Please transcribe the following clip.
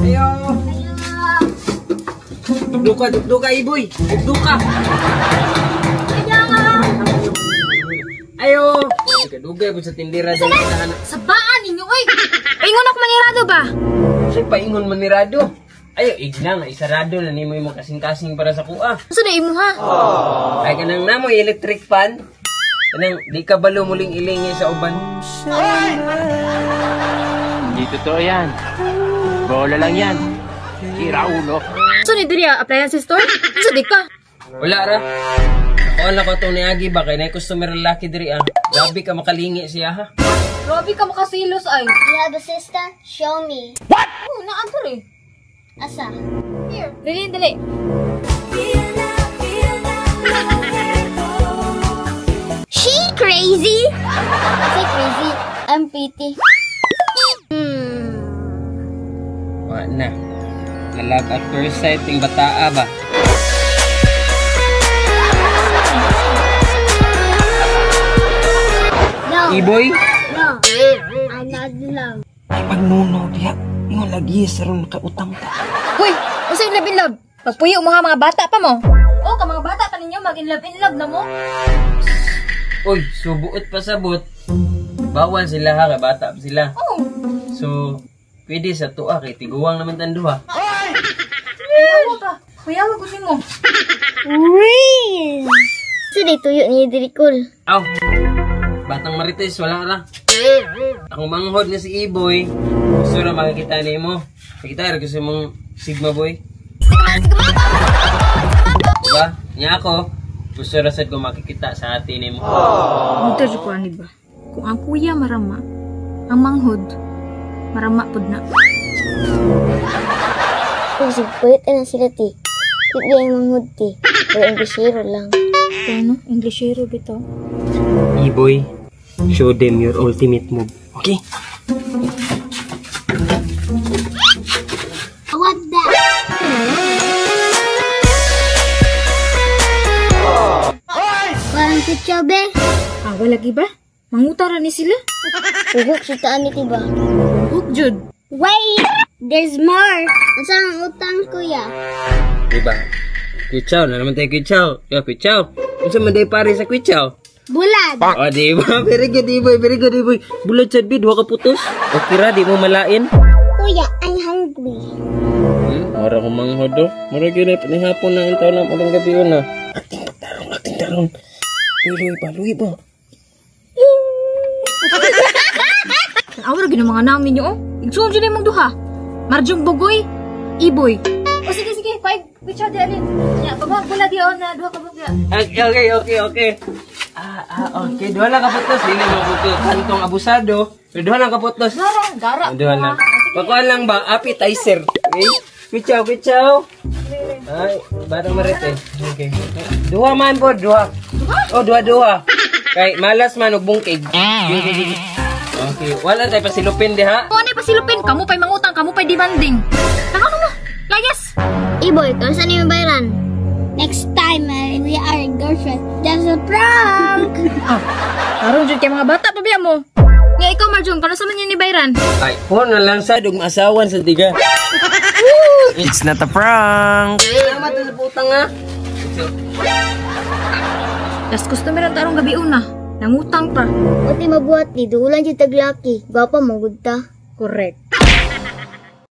Ayo. Dugduka, Iboy. Dugduka. Ayo. Dugay po sa tindira dyan. Sabaan ninyo, oy. Paingon ako manirado ba? Kasi paingon manirado. Ayo, igna nga, isarado na ni mo yung kasing-kasing para sa kuha. Asa na imo ha? Ay, kanang namoy electric fan. Kanang di ka balo muling ilingay sa uban. Hindi totoo yan. Bola lang yan. Sira ulo. So ni diri appliance store? Asa di ka? Wala ra. Ako na ko itong niagi ba? Kaya na customer lalaki diri ah. Grabe ka makalingi siya ha. Grabe ka makasilos ay. You have a sister? Show me. What? Oh, naantar eh. Asa? Here. Dali. She crazy? Say crazy. I'm pretty. Wala na. Love at first sight yung bataa ba? No. Iboy? No. I'm not in love. Ay magnuno diya. Yung lagi sa ron nakautang ta. Hoy, usa in love. Pagpuyo mo ha mga bata pa mo. Oh, ka mga bata pa ninyo mag in love na mo. Uy, subuot pa sabot. Bawal sila ha, kay bata pa sila. Oh. So, pwede sa tuwa kay tiguwang naman tanduha. Ayaw ba? Kuyawa ko mo. Real. Sila tuyo ni Dirikul. Aw. Batang Marites, wala ra. Ang manghod nga si Iboy. Gusto na makikita ni mo. Makita rin gusto mong Sigma boy. Diba? Niya ako. Gusto na sad ko makikita sa atin ni mo. Ito siya ko ani ba? Kung ang kuya marama, ang manghod, marama pod na. Kung sigpait na sila ti. Hindi yung manghod ti. Pero Englishero lang. Ano? Englishero bito. Iboy, show them your ultimate move. Okay? What that? Parang kutsaw be. Ah, wala giba? Mangutara ni sila? Uhok si taan ti ba? Huk jud. Wait! There's more! Asa ang utang kuya? Diba? Kwitsaw na naman tayo kwitsaw. Yeah, kwitsaw. Ano man tayo pare sa kwitsaw? Bulad! O, diba? Very good, Iboy. Very good, Iboy. Bulad sa bid, huwag ka putos. Okay ra, di mo malain. Kuya, I'm hungry. Mara ko manghod do. Mara gina, panihapon na ang taon na malang gabi yun na. Ating tarong. Luy ba? Ang awara gina mga namin niyo oh. Igsuon dyan yung duha. Marjong Bogoy, Iboy. O sige, 5 which are the alin? Ya, pagmang pula di on na duha ka bugya. Okay. Okay. Duha lang kaputos. Dili mo putos. Kantong abusado. Pero duha lang kaputos. Dara. Duha lang. Pakuan lang ba? Appetizer. Okay? Kwitsaw. Ay, barang marete. Okay. Duha man po, duha. Oh, duha. Kay malas man og bungkig. Okay, wala tayo pasilupin di ha. Ano pasilupin? Kamu pa'y mangutang, kamu pa'y demanding. Ano mo? Layas. Iboy, kung saan yung bayaran? Next time, we are girlfriend. That's a prank! Aron jud kay mga bata pa biya mo. Nga ikaw Marjong, kano sa man ni bayran? Ay, po na lang sa dug maasawan sa tiga. It's not a prank. Salamat sa putang ha. Das customer ang tarong gabi una. Nangutang pa. Pati mabuhat ni, dulan yung taglaki. Gwapa mo, good ta. Correct.